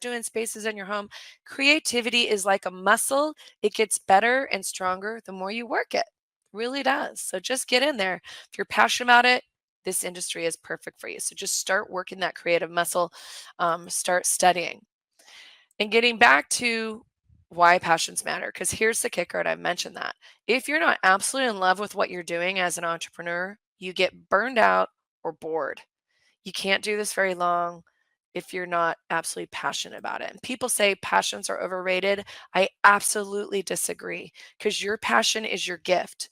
doing spaces in your home. Creativity is like a muscle. It gets better and stronger the more you work it. Really does. So just get in there. If you're passionate about it, this industry is perfect for you. So just start working that creative muscle, start studying. And getting back to why passions matter, because here's the kicker, and I've mentioned that. If you're not absolutely in love with what you're doing as an entrepreneur, you get burned out or bored. You can't do this very long if you're not absolutely passionate about it. And people say passions are overrated. I absolutely disagree, because your passion is your gift.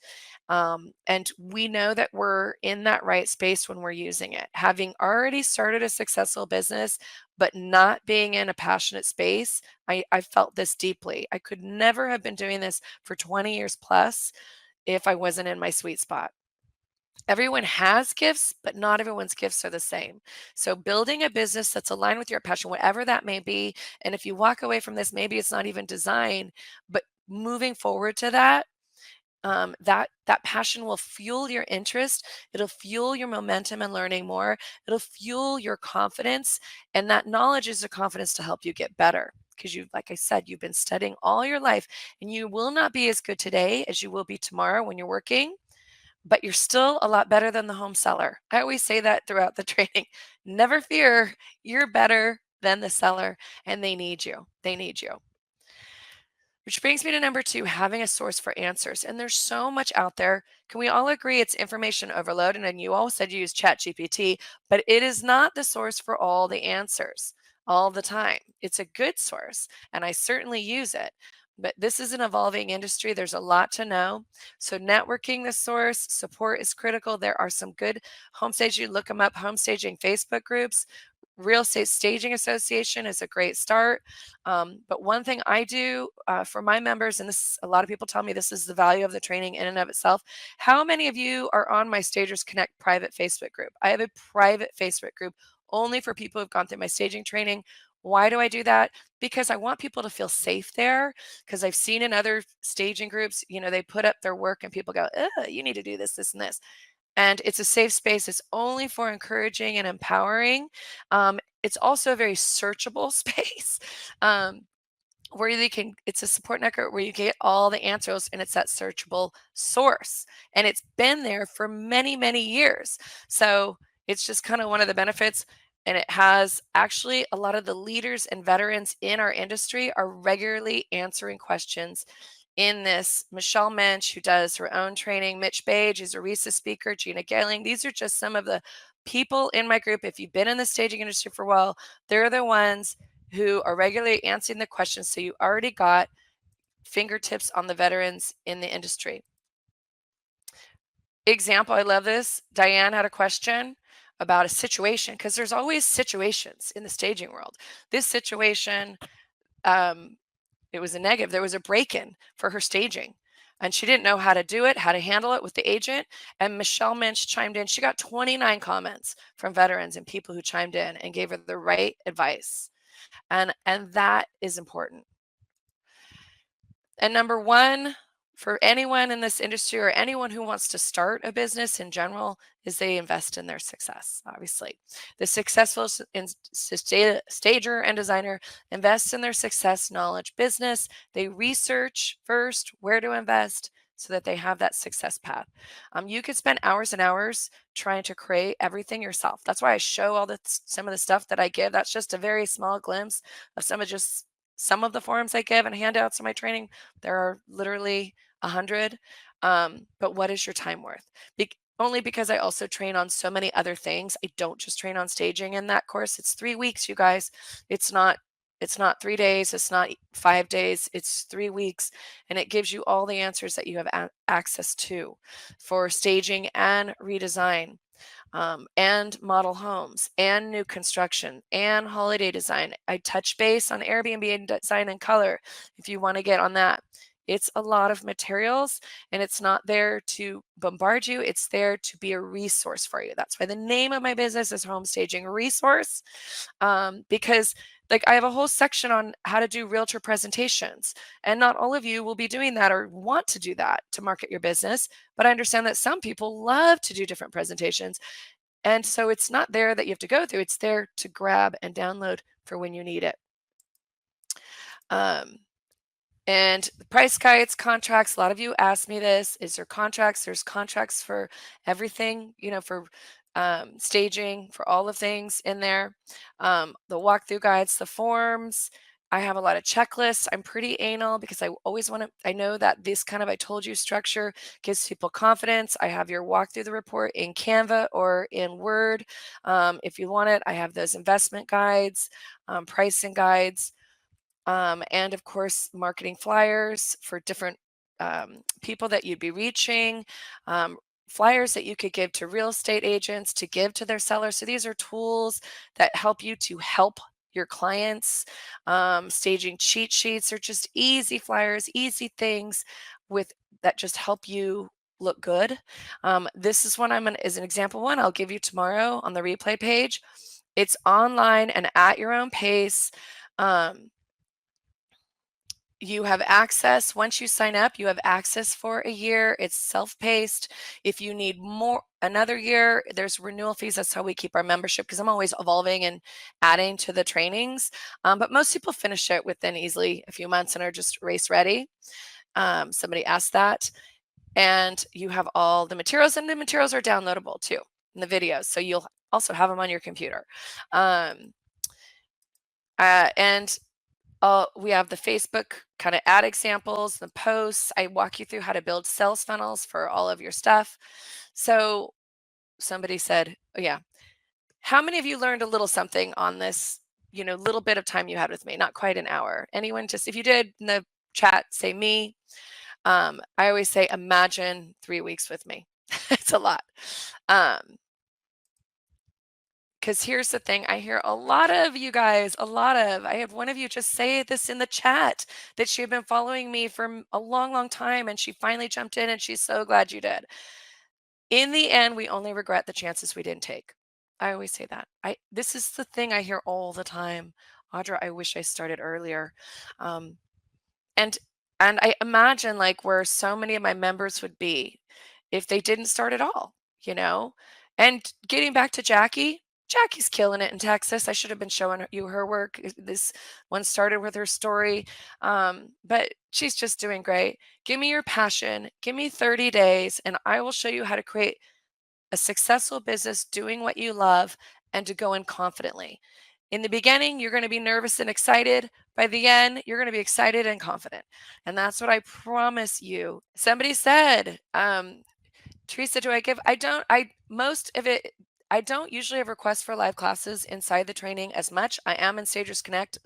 And we know that we're in that right space when we're using it. Having already started a successful business, but not being in a passionate space, I felt this deeply. I could never have been doing this for 20 years plus if I wasn't in my sweet spot. Everyone has gifts, but not everyone's gifts are the same. So building a business that's aligned with your passion, whatever that may be, and if you walk away from this, maybe it's not even design, but moving forward to that, that passion will fuel your interest. It'll fuel your momentum and learning more. It'll fuel your confidence, and that knowledge is the confidence to help you get better. Because you, like I said, you've been studying all your life, and you will not be as good today as you will be tomorrow when you're working, but you're still a lot better than the home seller. I always say that throughout the training. Never fear, you're better than the seller, and they need you. They need you. Which brings me to number two, having a source for answers. And there's so much out there. Can we all agree it's information overload? And then you all said you use ChatGPT, but it is not the source for all the answers all the time. It's a good source, and I certainly use it. But this is an evolving industry. There's a lot to know. So networking the source, support is critical. There are some good homestage. You look them up, homestaging Facebook groups. Real Estate Staging Association is a great start. But one thing I do for my members, and this, a lot of people tell me this is the value of the training in and of itself. How many of you are on my Stagers Connect private Facebook group? I have a private Facebook group only for people who've gone through my staging training. Why do I do that? Because I want people to feel safe there. Because I've seen in other staging groups, they put up their work and people go, you need to do this, this, and this. And it's a safe space. It's only for encouraging and empowering. It's also a very searchable space. Where they can, it's a support network where you get all the answers, and it's that searchable source, and it's been there for many, many years. So it's just kind of one of the benefits. And it has actually a lot of the leaders and veterans in our industry are regularly answering questions in this. Michelle Mensch, who does her own training, Mitch Page is a RESA speaker, Gina Galing. These are just some of the people in my group. If you've been in the staging industry for a while, they're the ones who are regularly answering the questions. So you already got fingertips on the veterans in the industry. Example, I love this. Diane had a question about a situation, because there's always situations in the staging world. This situation, it was a negative. There was a break-in for her staging, and she didn't know how to do it, how to handle it with the agent. And Michelle Mensch chimed in. She got 29 comments from veterans and people who chimed in and gave her the right advice. And that is important. And number one, for anyone in this industry or anyone who wants to start a business in general, is they invest in their success. Obviously, the successful stager and designer invests in their success, knowledge, business. They research first where to invest so that they have that success path. You could spend hours and hours trying to create everything yourself. That's why I show some of the stuff that I give. That's just a very small glimpse of some of the forms I give and handouts in my training. There are literally 100. But what is your time worth? Only because I also train on so many other things. I don't just train on staging in that course. It's 3 weeks, you guys. It's not 3 days. It's not 5 days. It's 3 weeks. And it gives you all the answers that you have access to for staging and redesign. And model homes and new construction and holiday design. I touch base on Airbnb design and color if you want to get on that. It's a lot of materials, and it's not there to bombard you. It's there to be a resource for you. That's why the name of my business is Home Staging Resource, because I have a whole section on how to do realtor presentations, and not all of you will be doing that or want to do that to market your business. But I understand that some people love to do different presentations. And so it's not there that you have to go through. It's there to grab and download for when you need it. And the price guides, contracts, a lot of you ask me this. Is there contracts? There's contracts for everything, for staging, for all the things in there. The walkthrough guides, the forms, I have a lot of checklists. I'm pretty anal because I always want to, I know that this kind of I told you structure gives people confidence. I have your walk through the report in Canva or in Word. If you want it, I have those investment guides, pricing guides, and of course, marketing flyers for different people that you'd be reaching, flyers that you could give to real estate agents to give to their sellers. So these are tools that help you to help your clients. Staging cheat sheets are just easy flyers, easy things with that just help you look good. This is one is an example one I'll give you tomorrow on the replay page. It's online and at your own pace. Um, you have access. Once you sign up, you have access for a year. It's self-paced. If you need more another year, there's renewal fees. That's how we keep our membership, because I'm always evolving and adding to the trainings. But most people finish it within easily a few months and are just race ready. Somebody asked that. And you have all the materials, and the materials are downloadable too, in the videos. So you'll also have them on your computer. Um, and we have the Facebook kind of ad examples, the posts. I walk you through how to build sales funnels for all of your stuff. So somebody said, oh, yeah, how many of you learned a little something on this, little bit of time you had with me? Not quite an hour. Anyone? Just if you did in the chat, say me. I always say, imagine 3 weeks with me. It's a lot. Because here's the thing, I hear a lot of you guys, I have one of you just say this in the chat that she had been following me for a long, long time, and she finally jumped in and she's so glad you did. In the end, we only regret the chances we didn't take. I always say that. This is the thing I hear all the time. Audra, I wish I started earlier. Um, and and I imagine like where so many of my members would be if they didn't start at all, you know? And getting back to Jackie, Jackie's killing it in Texas. I should have been showing you her work. This one started with her story, but she's just doing great. Give me your passion. Give me 30 days, and I will show you how to create a successful business doing what you love and to go in confidently. In the beginning, you're going to be nervous and excited. By the end, you're going to be excited and confident. And that's what I promise you. Somebody said, Teresa, do I give? I don't. Most of it. I don't usually have requests for live classes inside the training as much. I am in Stagers Connect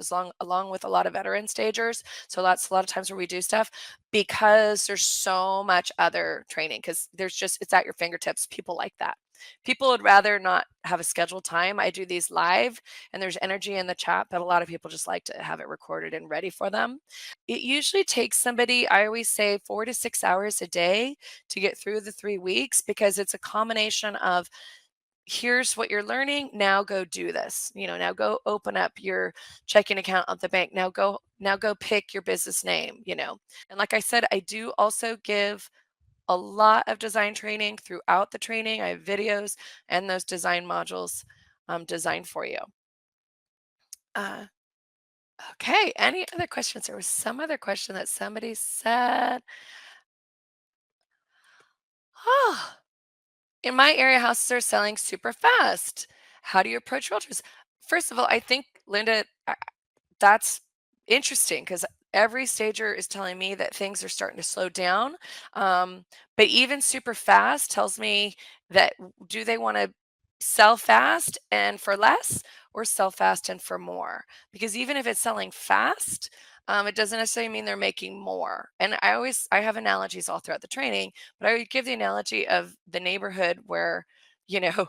along with a lot of veteran stagers. So that's a lot of times where we do stuff because there's so much other training because it's at your fingertips. People like that. People would rather not have a scheduled time. I do these live and there's energy in the chat, but a lot of people just like to have it recorded and ready for them. It usually takes somebody, I always say 4 to 6 hours a day to get through the 3 weeks because it's a combination of here's what you're learning, now go do this. Now go open up your checking account at the bank. Now go pick your business name. And like I said, I do also give a lot of design training throughout the training. I have videos and those design modules designed for you. Okay, any other questions? There was some other question that somebody said. Oh, in my area, houses are selling super fast. How do you approach realtors? First of all, I think, Linda, that's interesting because every stager is telling me that things are starting to slow down. But even super fast tells me that do they want to sell fast and for less or sell fast and for more? Because even if it's selling fast, it doesn't necessarily mean they're making more. And I have analogies all throughout the training, but I would give the analogy of the neighborhood where, you know,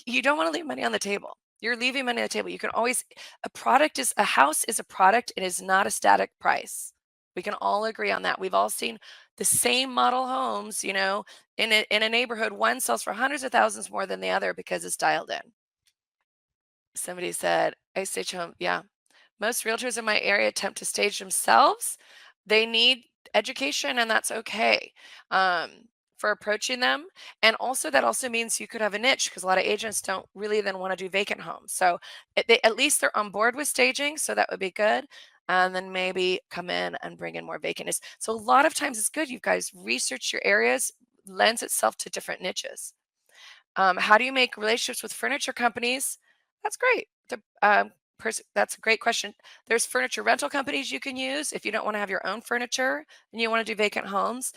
you don't want to leave money on the table. You're leaving money on the table. You can always a house is a product. It is not a static price. We can all agree on that. We've all seen the same model homes, in a neighborhood. One sells for hundreds of thousands more than the other because it's dialed in. Somebody said, I stage home. Yeah. Most realtors in my area attempt to stage themselves. They need education, and that's okay for approaching them. And also, that also means you could have a niche because a lot of agents don't really then want to do vacant homes. So at least they're on board with staging. So that would be good. And then maybe come in and bring in more vacantness. So a lot of times it's good. You guys research your areas, lends itself to different niches. How do you make relationships with furniture companies? That's great. That's a great question. There's furniture rental companies you can use if you don't want to have your own furniture and you want to do vacant homes.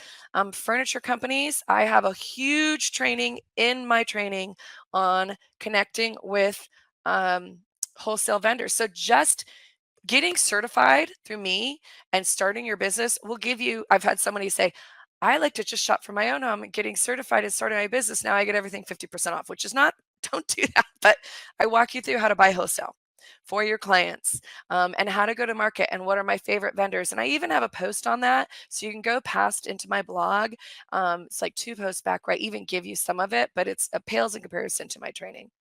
Furniture companies, I have a huge training in my training on connecting with um, wholesale vendors. So just getting certified through me and starting your business will give you, I've had somebody say, I like to just shop for my own home and getting certified and starting my business. Now I get everything 50% off, which is not, don't do that. But I walk you through how to buy wholesale for your clients, and how to go to market and what are my favorite vendors. And I even have a post on that. So you can go past into my blog. It's like 2 posts back where I even give you some of it, but it's a pales in comparison to my training.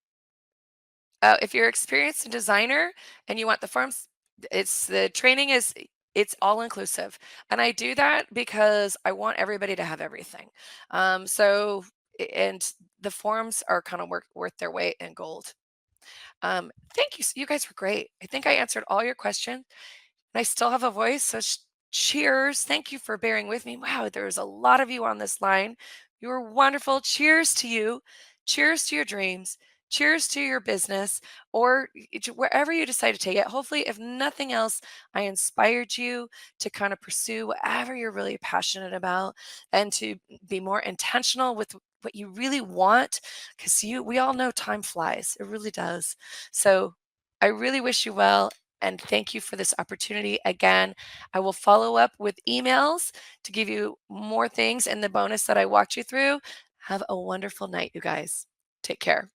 If you're experienced a designer and you want the forms, it's the training is it's all inclusive, and I do that because I want everybody to have everything. And the forms are kind of worth their weight in gold. Thank you. You guys were great. I think I answered all your questions. I still have a voice, so cheers. Thank you for bearing with me. Wow, there's a lot of you on this line. You are wonderful. Cheers to you. Cheers to your dreams. Cheers to your business or wherever you decide to take it. Hopefully, if nothing else, I inspired you to kind of pursue whatever you're really passionate about and to be more intentional with what you really want because we all know time flies. It really does. So I really wish you well and thank you for this opportunity again. I will follow up with emails to give you more things and the bonus that I walked you through. Have a wonderful night, you guys. Take care.